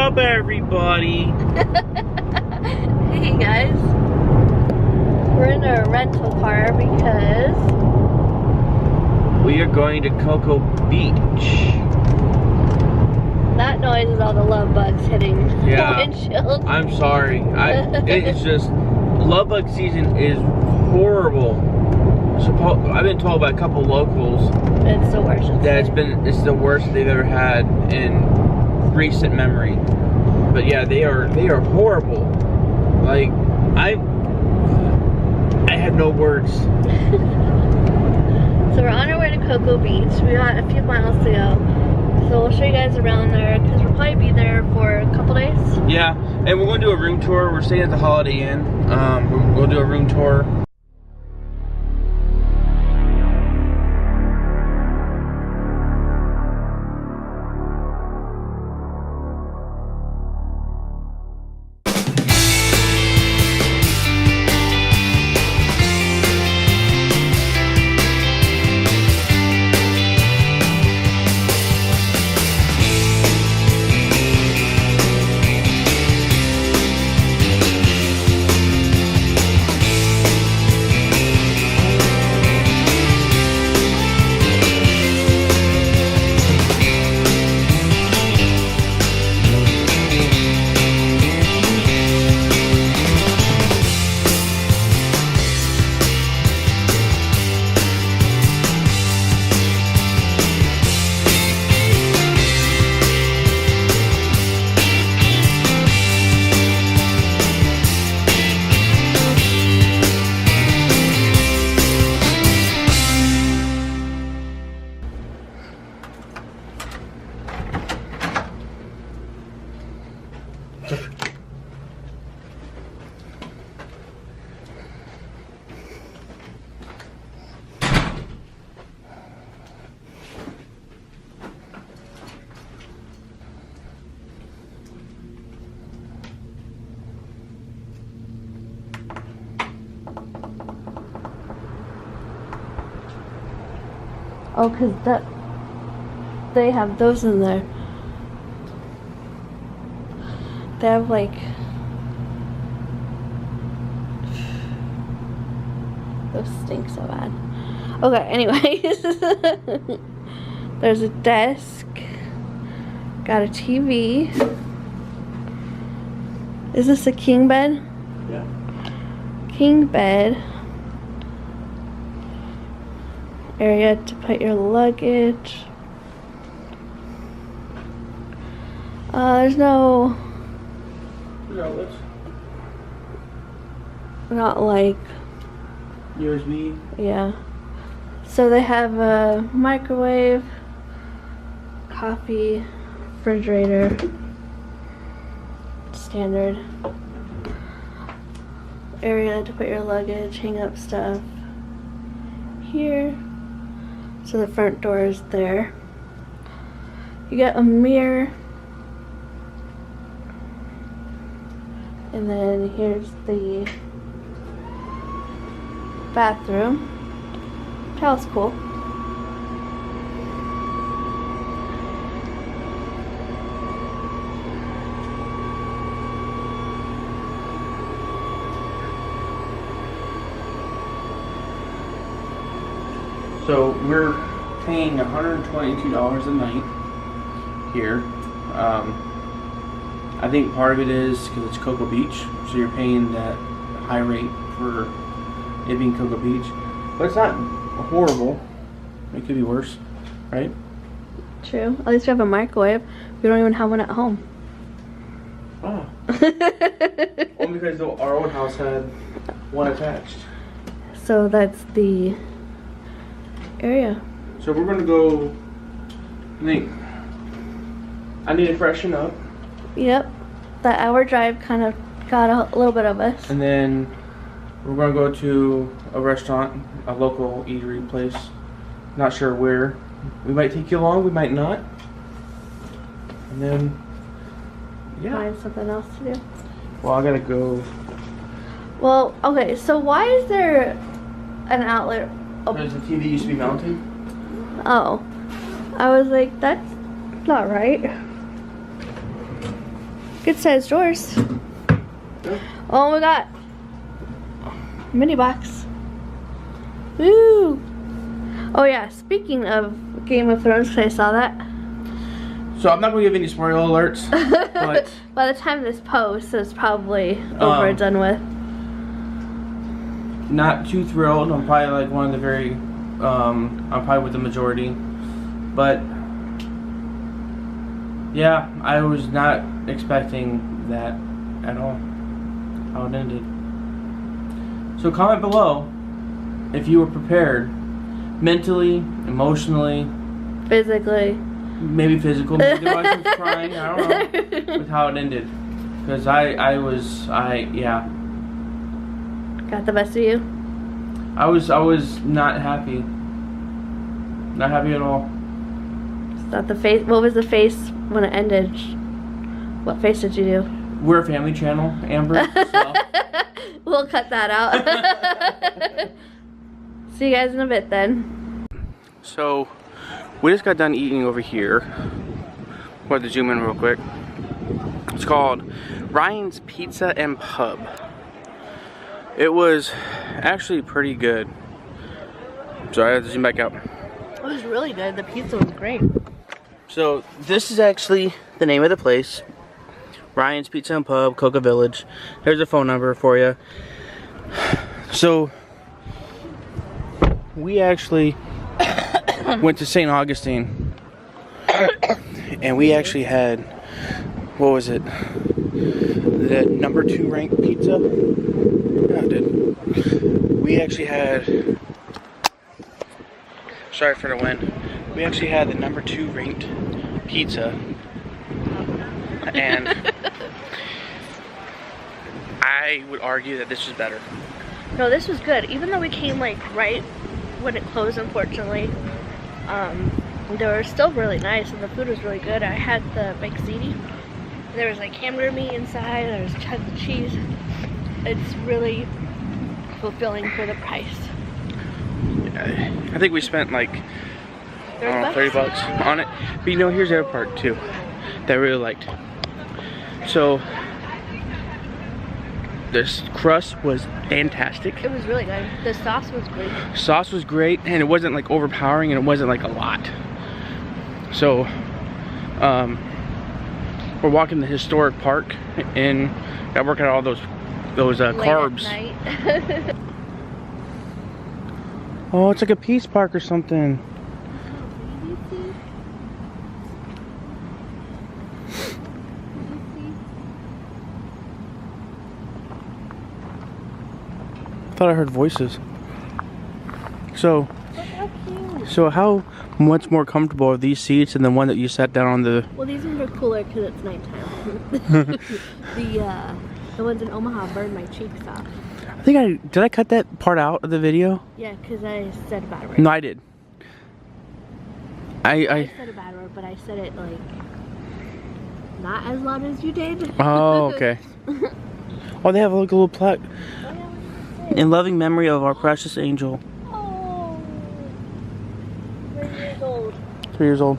up, everybody? Hey guys, we're in a rental car because We are going to Cocoa Beach. that noise is all the love bugs hitting Yeah. the windshield. I'm sorry. It's just, love bug season is horrible. I've been told by a couple locals It's the worst. that it's the worst they've ever had in recent memory. But yeah, they are horrible. Like, I have no words. So we're on our way to Cocoa Beach. We got a few miles to go. So we'll show you guys around there because we'll probably be there for a couple days. Yeah, and we're going to do a room tour. We're staying at the Holiday Inn. We'll do a room tour. Oh, because they have those in there. They have like those stink so bad. Okay, anyways. There's a desk. Got a TV. Is this a king bed? Yeah. King bed. Area to put your luggage. There's no, not like, USB. yeah. So they have a microwave, coffee, refrigerator, standard. Area to put your luggage, hang up stuff. Here. So the front door is there. You get a mirror. And then here's the bathroom. That was cool. So we're paying $122 a night here. I think part of it is because it's Cocoa Beach, so you're paying that high rate for it being Cocoa Beach. But it's not horrible. It could be worse, right? True. At least we have a microwave. We don't even have one at home. Oh. Only because our old house had one attached. So that's the area. So we're gonna go. I need to freshen up, Yep. That hour drive kind of got a little bit of us. and then we're gonna go to a restaurant, a local eatery place. Not sure where. We might take you along. We might not. And then, yeah. Find something else to do. Well, I gotta go. Well, okay, so why is there an outlet? Because the TV used to be mounted. Oh. I was like, that's not right. Good sized drawers. Oh, we got mini box. Woo! Oh yeah, speaking of Game of Thrones, 'cause I saw that. So I'm not gonna give any spoiler alerts, but by the time this posts, it's probably over and done with. not too thrilled. I'm probably like one of the very, I'm probably with the majority, but yeah, I was not expecting that at all. How it ended. So comment below if you were prepared, mentally, emotionally, Physically. maybe physical, maybe there was some crying, I don't know, with how it ended. Because yeah. Got the best of you? I was not happy. Not happy at all. Is that the face? What was the face when it ended? What face did you do? We're a family channel, Amber. So. We'll cut that out. See you guys in a bit then. So, we just got done eating over here. We'll have to zoom in real quick. It's called Ryan's Pizza and Pub. It was actually pretty good. Sorry, I have to zoom back out. It was really good. The pizza was great. So, this is actually the name of the place. Ryan's Pizza and Pub, Cocoa Village. There's a phone number for you. So, we actually went to St. Augustine. And we actually had, what was it? The #2 ranked pizza. Yeah, dude. We actually had, sorry for the wind. We actually had the #2 ranked pizza. And I would argue that this is better. No, this was good. Even though we came like right when it closed, unfortunately, they were still really nice and the food was really good. I had the baked ziti. There was like hamburger meat inside. There was tons of cheese. It's really fulfilling for the price. I think we spent like, I don't know, 30 bucks on it. But you know, here's the other part too that I really liked. So, this crust was fantastic. It was really good. The sauce was great. Sauce was great, and it wasn't like overpowering, and it wasn't like a lot. So, we're walking the historic park, and got working out all those carbs. Late at night. Oh, it's like a peace park or something. I thought I heard voices. So how much more comfortable are these seats than the one that you sat down on the? Well, these ones are cooler because it's nighttime. The ones in Omaha burned my cheeks off. I think did I cut that part out of the video? Yeah, because I said a bad word. No, I did. I said a bad word, but I said it like not as loud as you did. Oh, okay. Oh, they have like a little plaque. In loving memory of our precious angel. Oh, 3 years old. 3 years old.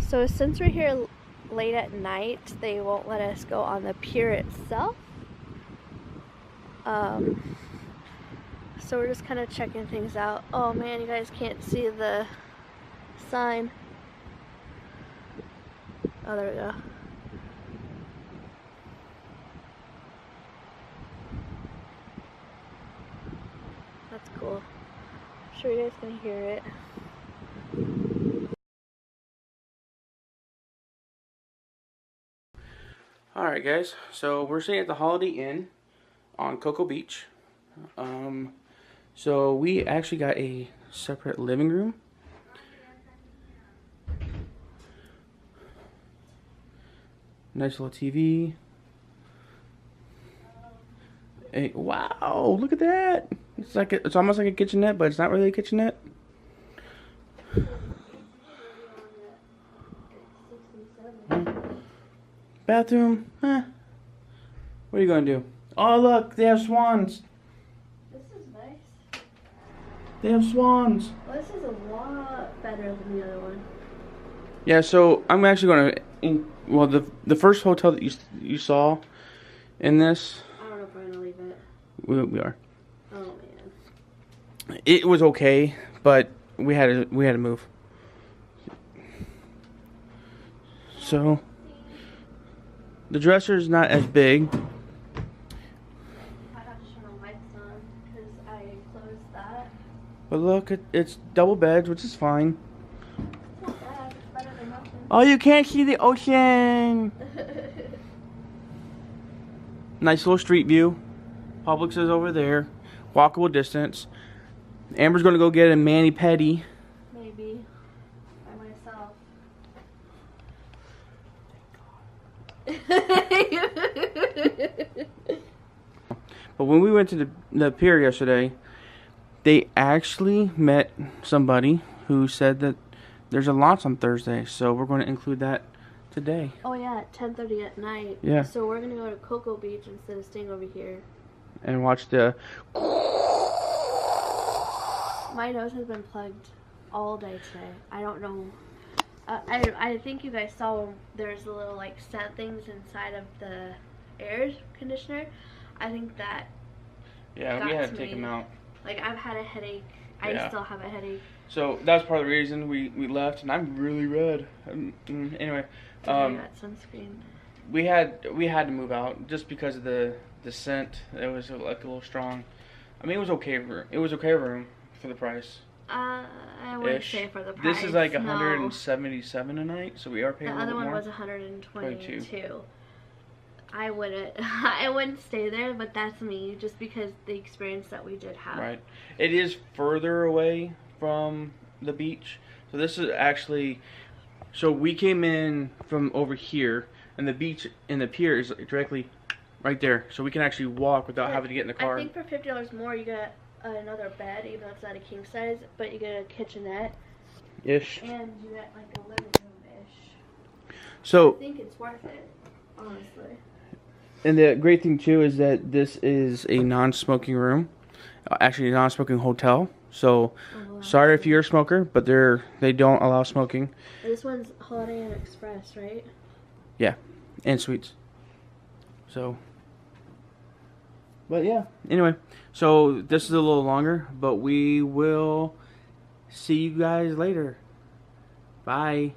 So since we're here late at night, they won't let us go on the pier itself. So we're just kind of checking things out. Oh man, you guys can't see the sign. Oh, there we go. That's cool. I'm sure you guys can hear it. Alright guys, so we're staying at the Holiday Inn on Cocoa Beach. So we actually got a separate living room. Nice little TV. Hey, wow, look at that! It's almost like a kitchenette, but it's not really a kitchenette. Bathroom, what are you gonna do? Oh, look, they have swans. This is nice. They have swans. Well, this is a lot better than the other one. Yeah, so I'm actually going to, well, the first hotel that you saw in this, I don't know if we're gonna leave it. we are. Oh man. It was okay, but we had to move. So the dresser is not as big. I have to turn the lights on because I closed that. But look, it's double beds, which is fine. It's not bad. It's better than nothing. Oh, you can't see the ocean. Nice little street view. Publix is over there. Walkable distance. Amber's gonna go get a mani-pedi. Maybe by myself. But when we went to the pier yesterday, they actually met somebody who said that there's a launch on Thursday, so we're going to include that today. Oh yeah, at 10:30 at night. Yeah. So we're gonna go to Cocoa Beach instead of staying over here. And watch the... My nose has been plugged all day today. I don't know. I think you guys saw there's the little like scent things inside of the air conditioner. I think that Yeah, we had to take them out. like I've had a headache. I Yeah. still have a headache. So that's part of the reason we left, and I'm really red. Anyway, I got sunscreen. we had to move out just because of the scent. It was like a little strong. I mean, it was okay room for the price. I wouldn't Ish. say for the price. This is like no. 177 a night, so we are paying The a other little one more. was 122. I wouldn't stay there, but that's me, just because the experience that we did have. Right. It is further away from the beach. So this is actually, so we came in from over here, and the beach and the pier is directly right there. So we can actually walk without having to get in the car. I think for $50 more, you get another bed, even though it's not a king size, but you get a kitchenette, Ish. and you get like a living room-ish. I So, think it's worth it, honestly. and the great thing too is that this is a non-smoking room. Actually, a non-smoking hotel. So, Oh, wow. sorry if you're a smoker, but they don't allow smoking. This one's Holiday Inn Express, right? And sweets. So, but yeah. Anyway, so this is a little longer, but we will see you guys later. Bye.